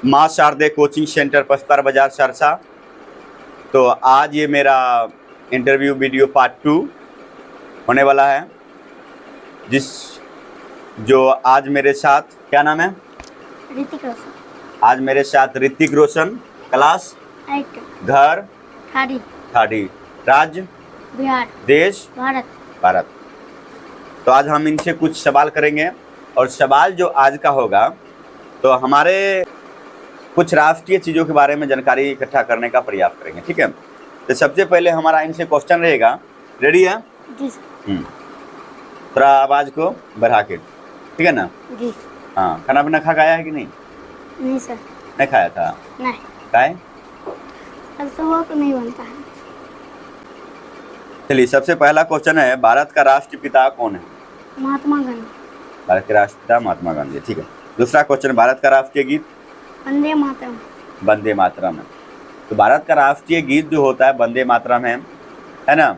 माँ शारदे coaching centre पस्तर बाजार सरसा। तो आज ये मेरा इंटरव्यू वीडियो पार्ट 2 होने वाला है, जो आज मेरे साथ, क्या नाम है? ऋतिक रोशन। आज मेरे साथ ऋतिक रोशन, क्लास 8, घर ठाडी, राज्य बिहार, देश भारत। तो आज हम इनसे कुछ सवाल करेंगे और सवाल जो आज का होगा तो हमारे कुछ राष्ट्रीय चीज़ों के बारे में जानकारी इकट्ठा करने का प्रयास करेंगे, ठीक है। तो सबसे पहले हमारा इनसे क्वेश्चन रहेगा, रेडी है? जी सर। थोड़ा आवाज़ को बढ़ा के, ठीक है ना? जी। हाँ, खाना पीना खा खाया है कि नहीं? नहीं सर। नहीं खाया था? नहीं। खाए? अब सुबह को नहीं बनता है। चलिए, सबसे पहला क्वेश्चन है, भारत का राष्ट्रपिता कौन है? महात्मा गांधी। भारत के राष्ट्रपिता महात्मा गांधी, ठीक है। दूसरा क्वेश्चन, भारत का राष्ट्रीय गीत? वंदे मातरम। वंदे मातरम है। तो भारत का राष्ट्रीय गीत जो होता है वंदे मातरम है ना,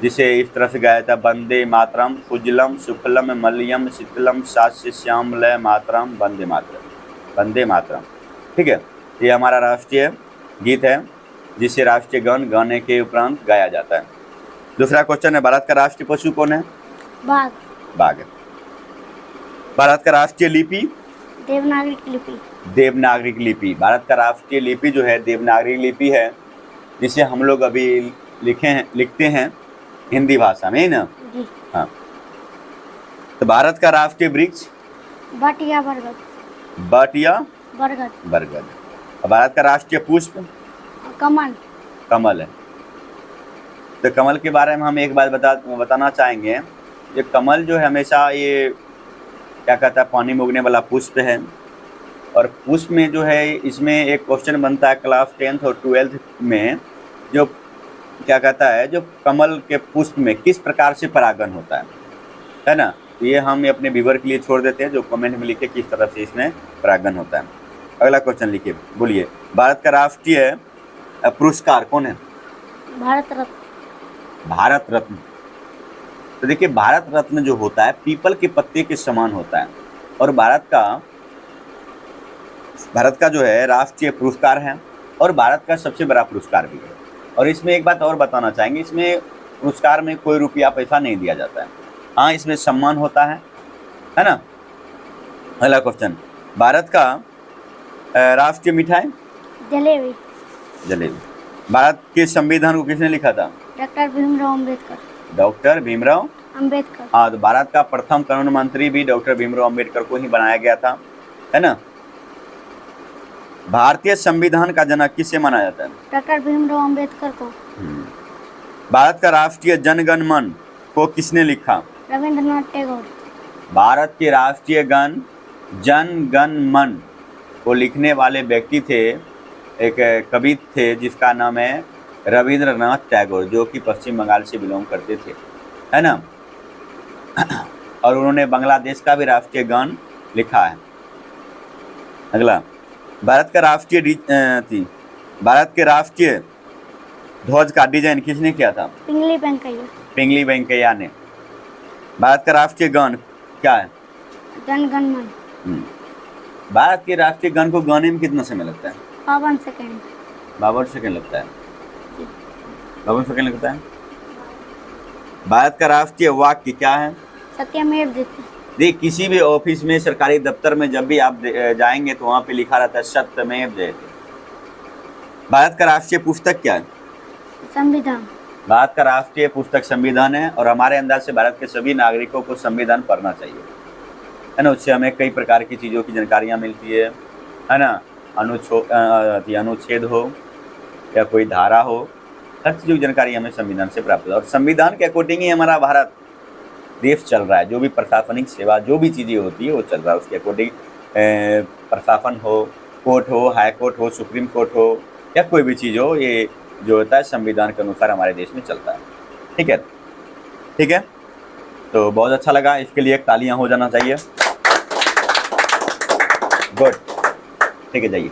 जिसे इस तरह से गाया था, वंदे मातरम सुजलम सुफलम मलयम शीतलम सास्य श्यामलय मातरम वंदे मातरम, वंदे मातरम, ठीक है। ये हमारा राष्ट्रीय गीत है जिसे राष्ट्रीय गान गाने के उपरांत गाया जाता है। दूसरा क्वेश्चन है, भारत का राष्ट्रीय पशु कौन है? बाघ। बाघ है। भारत का राष्ट्रीय लिपि? देवनागरी लिपि। देवनागरी लिपि। भारत का राष्ट्रीय लिपि जो है देवनागरी लिपि है, जिसे हम लोग अभी लिखते हैं हिंदी भाषा में, ना? जी। हाँ। तो भारत का राष्ट्रीय वृक्ष? बट या बरगद। बट या बरगद। बरगद। भारत का राष्ट्रीय पुष्प? कमल। कमल है। तो कमल के बारे में हम एक बात बताना चाहेंगे। ये कमल जो है हमेशा ये क्या कहता है, पानी में उगने वाला पुष्प है। और पुष्प में जो है, इसमें एक क्वेश्चन बनता है क्लास 10th और 12th में, जो क्या कहता है, जो कमल के पुष्प में किस प्रकार से परागन होता है ना। तो ये हम अपने व्यूअर के लिए छोड़ देते हैं, जो कमेंट में लिखे किस तरह से इसमें परागन होता है। अगला क्वेश्चन लिखिए, बोलिए, भारत का राष्ट्रीय पुरस्कार कौन है? भारत रत्न। भारत रत्न। तो देखिए, भारत रत्न जो होता है पीपल के पत्ते के समान होता है, और भारत का जो है राष्ट्रीय पुरस्कार है, और भारत का सबसे बड़ा पुरस्कार भी है। और इसमें एक बात और बताना चाहेंगे, इसमें पुरस्कार में कोई रुपया पैसा नहीं दिया जाता है। हाँ, इसमें सम्मान होता है ना। अगला क्वेश्चन, भारत का राष्ट्रीय मिठाई? जलेबी। जलेबी। भारत के संविधान को किसने लिखा था? डॉक्टर भीमराव अम्बेडकर। डॉक्टर भीमराव अम्बेडकर। हाँ, तो भारत का प्रथम कानून मंत्री भी डॉक्टर भीमराव अम्बेडकर को ही बनाया गया था, है ना। भारतीय संविधान का जनक किसे माना जाता है? डॉक्टर भीमराव अम्बेडकर को। भारत का राष्ट्रीय जनगण मन को किसने लिखा? रविंद्रनाथ टैगोर। भारत के राष्ट्रीय गण जनगण मन को लिखने वाले व्यक्ति थे, एक कवि थे जिसका नाम है रविंद्रनाथ टैगोर, जो कि पश्चिम बंगाल से बिलोंग करते थे, है ना। और उन्होंने बांग्लादेश का भी राष्ट्रीय गान लिखा है। अगला, भारत के राष्ट्रीय ध्वज का डिजाइन किसने किया था? पिंगली वेंकैया। पिंगली वेंकैया ने। भारत का राष्ट्रीय गान क्या है? जनगण मन। भारत के राष्ट्रीय गान को गाने में कितना समय लगता है? 52 सेकंड। 52 सेकंड लगता है। 52 सेकंड लगता है। भारत का राष्ट्रीय वाक्य क्या है? सत्यमेव जयते। देख, किसी भी ऑफिस में, सरकारी दफ्तर में जब भी आप जाएंगे तो वहाँ पे लिखा रहता है सत्यमेव जयते। भारत का राष्ट्रीय पुस्तक क्या है? संविधान। भारत का राष्ट्रीय पुस्तक संविधान है, और हमारे अंदाज से भारत के सभी नागरिकों को संविधान पढ़ना चाहिए, है ना। उससे हमें कई प्रकार की चीज़ों की जानकारियाँ मिलती है ना। अनुच्छेद हो या कोई धारा हो, हर चीज़ की जानकारी हमें संविधान से प्राप्त है। और संविधान के अकॉर्डिंग ही हमारा भारत देश चल रहा है। जो भी प्रशासनिक सेवा, जो भी चीज़ें होती है वो चल रहा है उसके अकॉर्डिंग। प्रशासन हो, कोर्ट हो, हाई कोर्ट हो, सुप्रीम कोर्ट हो, या कोई भी चीज़ हो, ये जो होता है संविधान के अनुसार हमारे देश में चलता है, ठीक है। ठीक है, तो बहुत अच्छा लगा, इसके लिए एक तालियां हो जाना चाहिए। गुड, ठीक है, जाइए।